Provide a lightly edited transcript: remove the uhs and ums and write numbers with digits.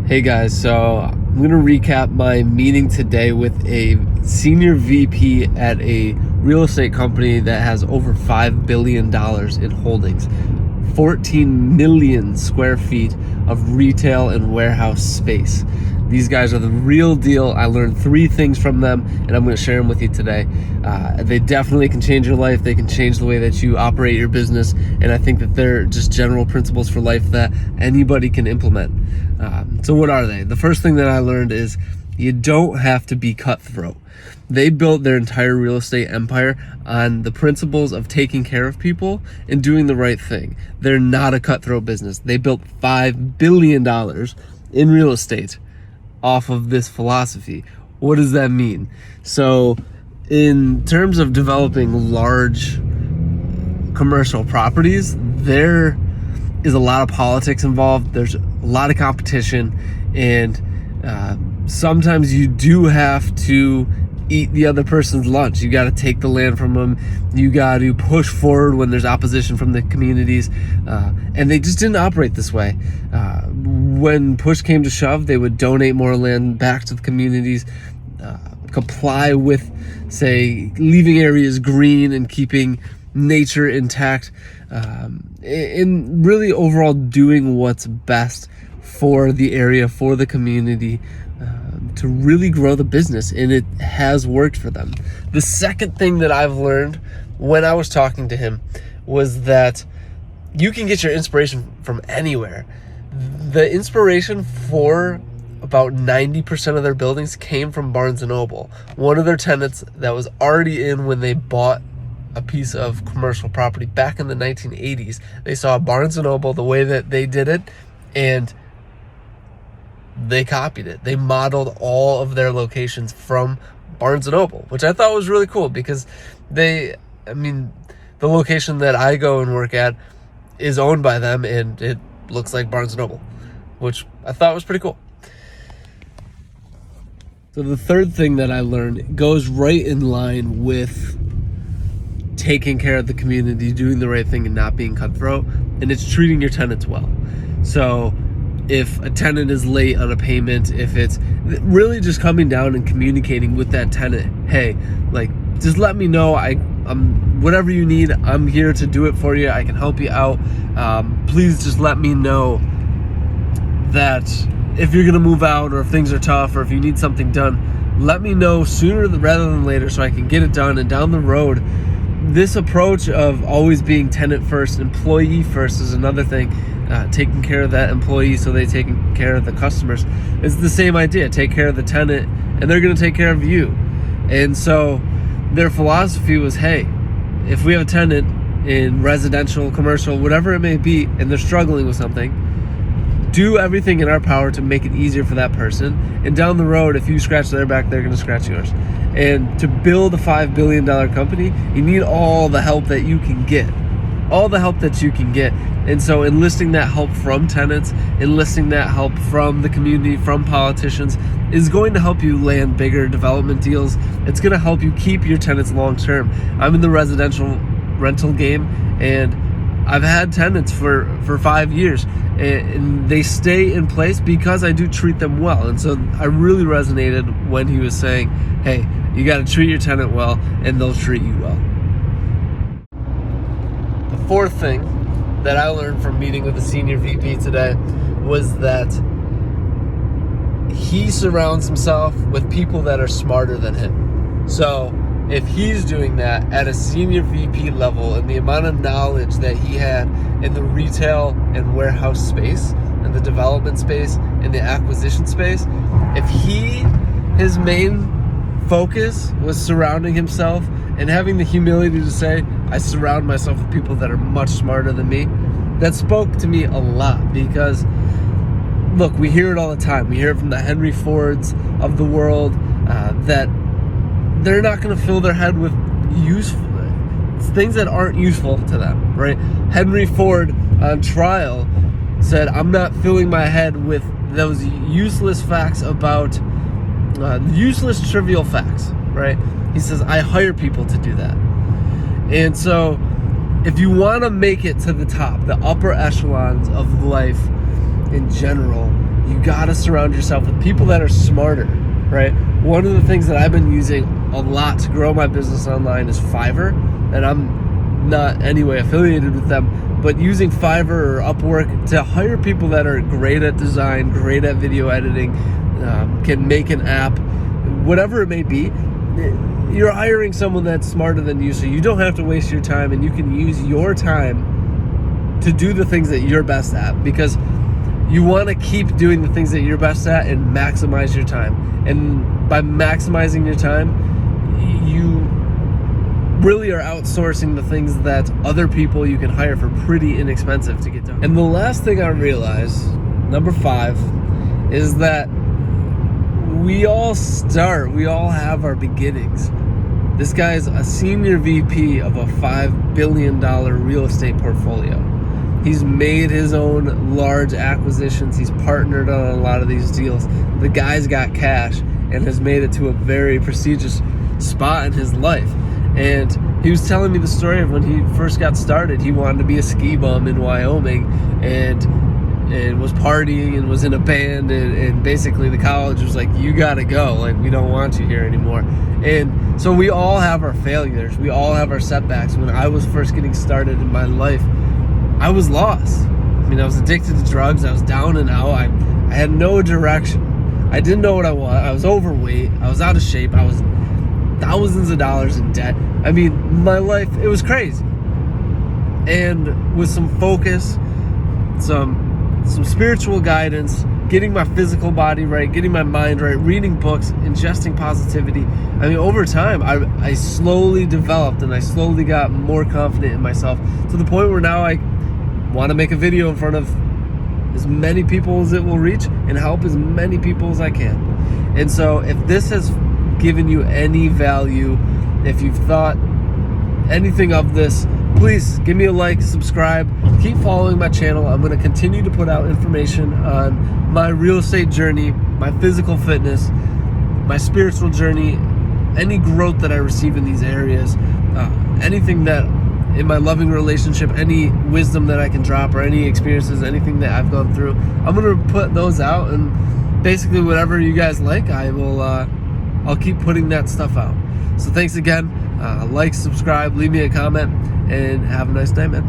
Hey guys, so I'm going to recap my meeting today with a senior VP at a real estate company that has over $5 billion in holdings, 14 million square feet of retail and warehouse space. These guys are the real deal. I learned 3 things from them, and I'm going to share them with you today. They definitely can change your life. They can change the way that you operate your business, and I think that they're just general principles for life that anybody can implement. So what are they? The first thing that I learned is you don't have to be cutthroat. They built their entire real estate empire on the principles of taking care of people and doing the right thing. They're not a cutthroat business. They built $5 billion in real estate off of this philosophy. What does that mean? So in terms of developing large commercial properties, there is a lot of politics involved. There's a lot of competition, and sometimes you do have to eat the other person's lunch. You got to take the land from them. You got to push forward when there's opposition from the communities, and they just didn't operate this way. When push came to shove, they would donate more land back to the communities, comply with, say, leaving areas green and keeping nature intact, and really overall doing what's best for the area, for the community, to really grow the business, and it has worked for them. The second thing that I've learned when I was talking to him was that you can get your inspiration from anywhere. The inspiration for about 90% of their buildings came from Barnes & Noble, one of their tenants that was already in when they bought a piece of commercial property back in the 1980s. They saw Barnes & Noble, the way that they did it, and they copied it. They modeled all of their locations from Barnes & Noble, which I thought was really cool because the location that I go and work at is owned by them, and it looks like Barnes & Noble, which I thought was pretty cool. So the third thing that I learned goes right in line with taking care of the community, doing the right thing, and not being cutthroat, and it's treating your tenants well. So if a tenant is late on a payment, if it's really just coming down and communicating with that tenant, hey, like, just let me know, I'm whatever you need, I'm here to do it for you, I can help you out. Please just let me know that if you're gonna move out, or if things are tough, or if you need something done, let me know sooner rather than later so I can get it done. And down the road, this approach of always being tenant first, employee first is another thing. Taking care of that employee so they take care of the customers is the same idea. Take care of the tenant and they're going to take care of you. And so their philosophy was, hey, if we have a tenant in residential, commercial, whatever it may be, and they're struggling with something, do everything in our power to make it easier for that person. And down the road, if you scratch their back, they're going to scratch yours. And to build a $5 billion company, you need all the help that you can get. All the help that you can get. And so enlisting that help from tenants, enlisting that help from the community, from politicians, is going to help you land bigger development deals. It's going to help you keep your tenants long term. I'm in the residential rental game, and I've had tenants for 5 years, and they stay in place because I do treat them well. And so I really resonated when he was saying, hey, you got to treat your tenant well and they'll treat you well. The fourth thing that I learned from meeting with the senior VP today was that he surrounds himself with people that are smarter than him. So if he's doing that at a senior VP level, and the amount of knowledge that he had in the retail and warehouse space, and the development space, and the acquisition space, if his main focus was surrounding himself and having the humility to say, I surround myself with people that are much smarter than me, that spoke to me a lot. Because look, we hear it all the time. We hear it from the Henry Fords of the world, that they're not going to fill their head with things that aren't useful to them, right? Henry Ford on trial said, I'm not filling my head with those useless facts about useless trivial facts, right? He says, I hire people to do that. And so if you want to make it to the top, the upper echelons of life in general, you gotta surround yourself with people that are smarter, right? One of the things that I've been using a lot to grow my business online is Fiverr, and I'm not anyway affiliated with them, but using Fiverr or Upwork to hire people that are great at design, great at video editing, can make an app, whatever it may be. You're hiring someone that's smarter than you, so you don't have to waste your time, and you can use your time to do the things that you're best at, because you want to keep doing the things that you're best at and maximize your time. And by maximizing your time, you really are outsourcing the things that other people you can hire for pretty inexpensive to get done. And the last thing I realized, number 5, is that we all have our beginnings. This guy's a senior VP of a $5 billion real estate portfolio. He's made his own large acquisitions. He's partnered on a lot of these deals. The guy's got cash and has made it to a very prestigious spot in his life. And he was telling me the story of when he first got started. He wanted to be a ski bum in Wyoming and was partying and was in a band, and basically the college was like, you gotta go, like, we don't want you here anymore. And so we all have our failures. We all have our setbacks. When I was first getting started in my life, I was lost. I mean, I was addicted to drugs. I was down and out. I had no direction. I didn't know what I wanted. I was overweight. I was out of shape. I was thousands of dollars in debt. I mean, my life, it was crazy. And with some focus, some spiritual guidance, getting my physical body right, getting my mind right, reading books, ingesting positivity, I mean, over time, I slowly developed and I slowly got more confident in myself, to the point where now I want to make a video in front of as many people as it will reach and help as many people as I can. And so if this has given you any value, if you've thought anything of this, please give me a like, subscribe, keep following my channel. I'm going to continue to put out information on my real estate journey, my physical fitness, my spiritual journey, any growth that I receive in these areas, anything that in my loving relationship, any wisdom that I can drop, or any experiences, anything that I've gone through, I'm going to put those out, and basically whatever you guys like, I'll keep putting that stuff out. So thanks again. Like, subscribe, leave me a comment, and have a nice day, man.